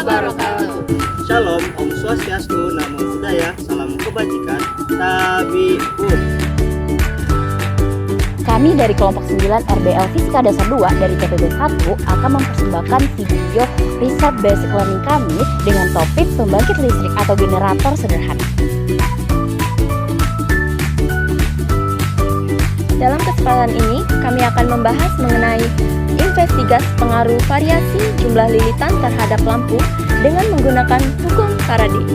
wabarakatuh. Shalom, Om Swastiastu, Namo Buddhaya, Salam Kebajikan, Tabiun. Kami dari kelompok 9 RBL Fisika Dasar 2 dari TPB 1 akan mempersembahkan video riset basic learning kami dengan topik pembangkit listrik atau generator sederhana. Dalam kesempatan ini, kami akan membahas mengenai investigasi pengaruh variasi jumlah lilitan terhadap lampu dengan menggunakan hukum Faraday.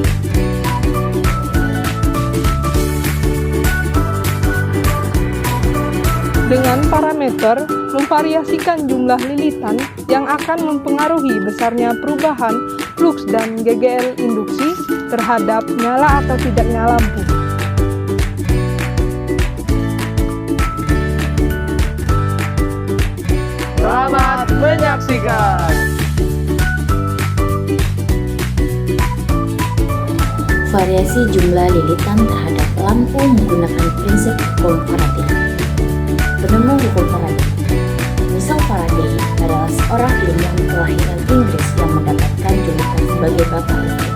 Dengan parameter memvariasikan jumlah lilitan yang akan mempengaruhi besarnya perubahan flux dan GGL induksi terhadap nyala atau tidaknya lampu. Selamat menyaksikan. Variasi jumlah lilitan terhadap lampu menggunakan prinsip hukum Faraday. Penemu hukum Faraday. Misal Faraday adalah seorang ilmuwan kelahiran Inggris yang mendapatkan julukan sebagai bapak listrik.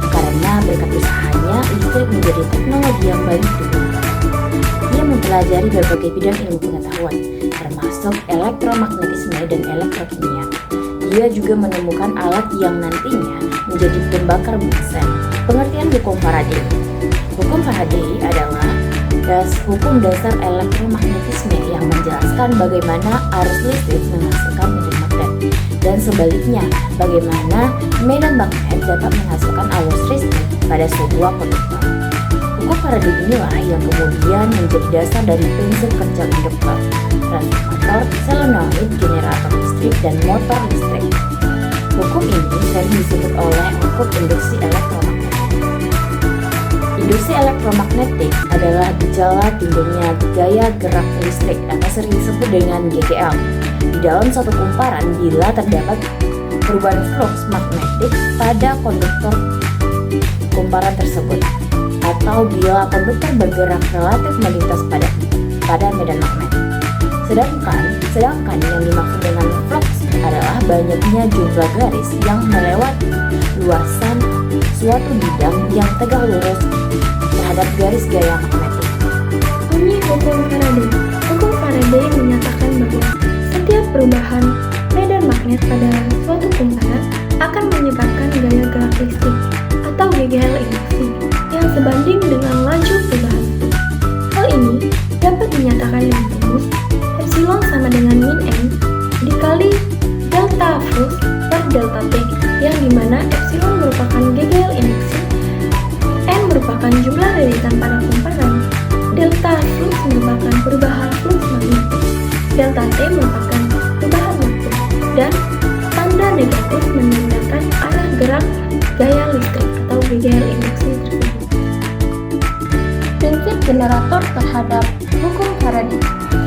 Karena berkat usahanya, listrik menjadi teknologi yang banyak digunakan. Ia mempelajari berbagai bidang ilmu pengetahuan, termasuk elektromagnetisme dan elektrokimia. Dia juga menemukan alat yang nantinya menjadi pembakar bunsen. Pengertian hukum Faraday. Hukum Faraday adalah hukum dasar elektromagnetisme yang menjelaskan bagaimana arus listrik menghasilkan medan magnet, dan sebaliknya, bagaimana medan magnet dapat menghasilkan arus listrik pada sebuah konduktor. Hukum Faraday inilah yang kemudian menjadi dasar dari prinsip kerja induktor, transformator, solenoid, generator listrik, dan motor listrik. Hukum ini sering disebut oleh hukum induksi elektromagnetik. Induksi elektromagnetik adalah gejala timbulnya gaya gerak listrik atau sering disebut dengan GGL di dalam suatu kumparan bila terdapat perubahan flux magnetik pada konduktor kumparan tersebut, atau bila konduktor bergerak relatif melintas pada medan magnet. Sedangkan yang dimaksud dengan flux adalah banyaknya jumlah garis yang melewati luasan suatu bidang yang tegak lurus terhadap garis gaya magnetik. Bunyi hukum Faraday. Hukum Faraday menyatakan bahwa setiap perubahan medan magnet pada suatu kumparan akan menyebabkan gaya gerak listrik atau GGL induksi yang sebanding dengan laju perubahan flux. Hal ini dapat dinyatakan dengan rumus epsilon sama dengan min n dikali delta flux per delta T, yang dimana epsilon merupakan GGL induksi, n merupakan jumlah lilitan pada kumparan, delta flux merupakan perubahan flux magnetik, delta T merupakan perubahan waktu, dan tanda negatif menandakan arah gerak gaya listrik atau GGL induksi tersebut. Prinsip generator terhadap hukum Faraday.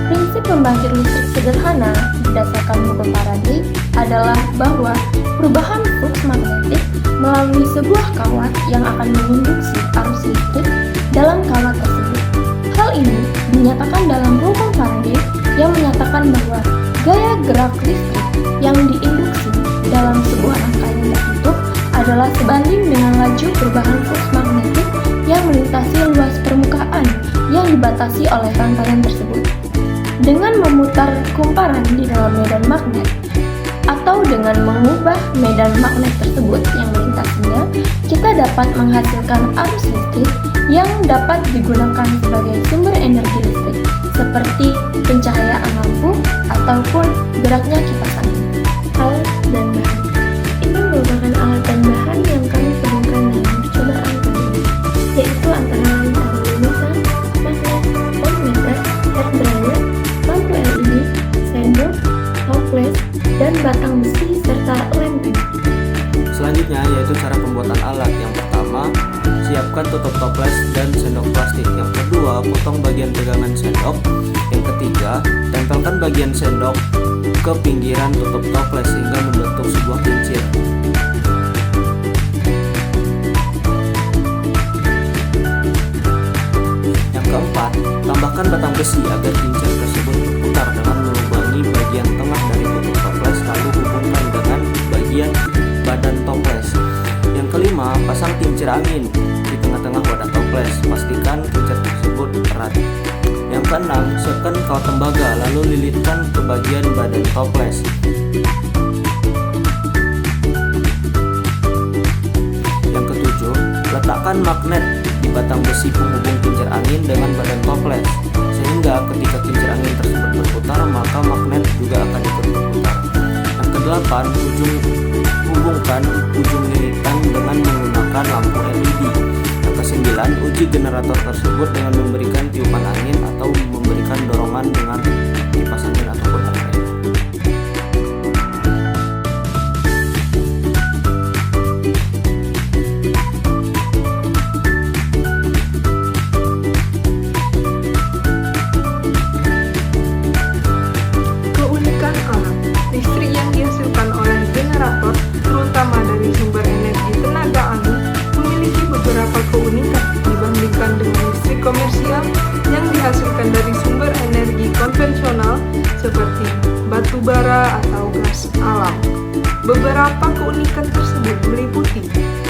Prinsip pembangkit listrik sederhana berdasarkan hukum Faraday adalah bahwa perubahan flux magnetik melalui sebuah kawat yang akan menginduksi arus listrik dalam kawat tersebut. Hal ini dinyatakan dalam hukum Faraday yang menyatakan bahwa gaya gerak listrik yang diinduksi dalam sebuah rangkaian tertutup adalah sebanding dengan laju perubahan flux magnetik yang melintasi luas permukaan yang dibatasi oleh rangkaian tersebut. Dengan memutar kumparan di dalam medan magnet atau dengan mengubah medan magnet tersebut yang melintasinya, kita dapat menghasilkan arus listrik yang dapat digunakan sebagai sumber energi listrik seperti pencahayaan lampu ataupun geraknya kipas angin. Alat dan bahan. Ini merupakan alat dan bahan yang kami temukan dalam percobaan kali ini, yaitu antara lain lilitan, magnet, voltmeter, hair dryer, lampu LED, sendok, toples, dan batang besi serta lem tank. Selanjutnya yaitu cara pembuatan alat. Yang pertama, siapkan tutup toples dan sendok plastik. Yang kedua, potong bagian pegangan sendok. Yang ketiga, tempelkan bagian sendok ke pinggiran tutup toples hingga membentuk sebuah kincir. Yang keempat, tambahkan batang besi agar kincir tersebut berputar dengan melubangi bagian tengah dari tutup toples, lalu hubungkan dengan bagian badan toples. kincir angin di tengah-tengah wadah toples. Pastikan kincir tersebut erat. Yang keenam, siapkan kawat tembaga lalu lilitkan ke bagian badan toples. Yang ketujuh, letakkan magnet di batang besi penghubung kincir angin dengan badan toples, sehingga ketika kincir angin tersebut berputar, maka magnet juga akan ikut berputar. Yang kedelapan, hubungkan ujung lilitan dengan menggunakan lampu LED. Yang kesembilan, uji generator tersebut dengan memberikan tiupan angin atau memberikan dorongan dengan kipas angin ataupun hal lain. Keunikan alat listrik yang dihasilkan oleh generator, terutama dari sumber energi tenaga angin, memiliki beberapa keunikan dibandingkan dengan listrik komersial yang dihasilkan dari sumber energi konvensional seperti batu bara atau gas alam. Beberapa keunikan tersebut meliputi: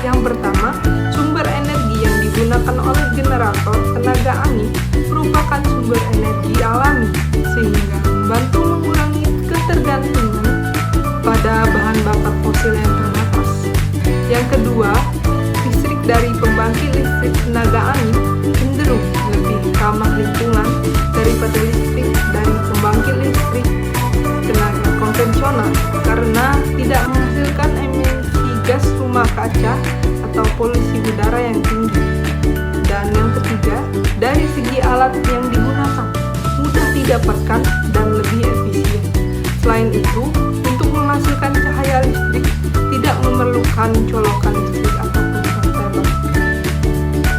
yang pertama, sumber energi yang digunakan oleh generator tenaga angin merupakan sumber energi alami, sehingga membantu mengurangi ketergantungan pada bahan bakar fosil yang terbatas. Yang kedua, listrik dari pembangkit listrik tenaga angin cenderung lebih ramah lingkungan daripada listrik dari pembangkit listrik tenaga konvensional karena tidak menghasilkan emisi gas rumah kaca atau polusi udara yang tinggi. Dan yang ketiga, dari segi alat yang digunakan mudah didapatkan dan lebih efisien. Selain itu, untuk menghasilkan cahaya listrik tidak memerlukan colokan listrik ataupun kontebel.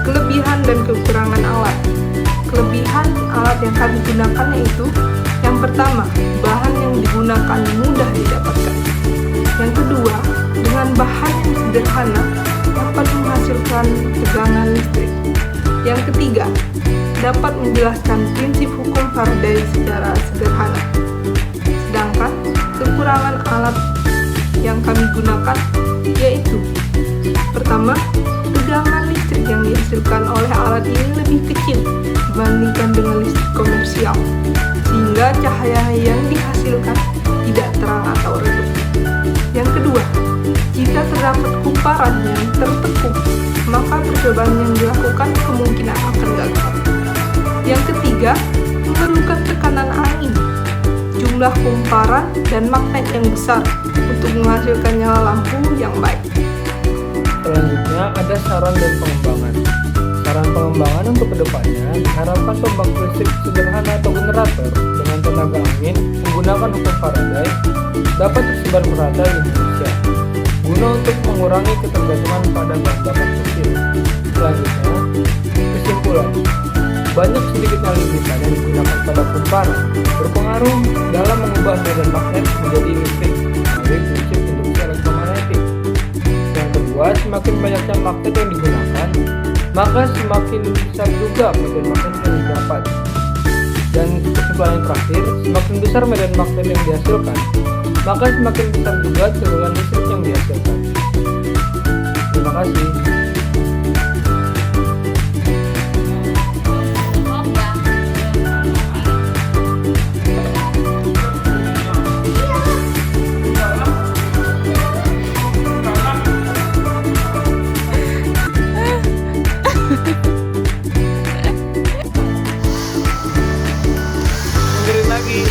Kelebihan dan kekurangan alat. Kelebihan alat yang kami gunakan yaitu: yang pertama, bahan yang digunakan mudah didapatkan. Yang kedua, dengan bahan yang sederhana dapat menghasilkan tegangan listrik. Yang ketiga, dapat menjelaskan prinsip hukum Faraday secara sederhana. Sedangkan kekurangan alat yang kami gunakan yaitu: pertama, tegangan listrik yang dihasilkan oleh alat ini lebih kecil dibandingkan dengan listrik komersial, sehingga cahaya yang dihasilkan tidak terang atau redup. Yang kedua, jika terdapat kumparan yang tertekuk, maka percobaan yang dilakukan kemungkinan akan gagal. Yang ketiga, memerlukan tekanan angin, jumlah kumparan, dan magnet yang besar untuk menghasilkan nyala lampu yang baik. Selanjutnya ada saran dan pengembangan. Saran pengembangan untuk kedepannya diharapkan pembangkit listrik sederhana atau generator dengan tenaga angin menggunakan hukum Faraday dapat tersebar merata di Indonesia guna untuk mengurangi ketergantungan pada bahan bakar fosil. Selanjutnya, kesimpulan. Banyak sedikitnya lilitan yang digunakan pada kumparan berpengaruh dalam mengubah medan magnet menjadi listrik melalui prinsip induksi elektromagnetik. Yang kedua, semakin banyaknya magnet yang digunakan, maka semakin besar juga medan magnet yang didapat. Dan kesimpulan yang terakhir, semakin besar medan magnet yang dihasilkan, maka semakin besar juga tegangan listrik yang dihasilkan. Terima kasih. Dengerin lagi.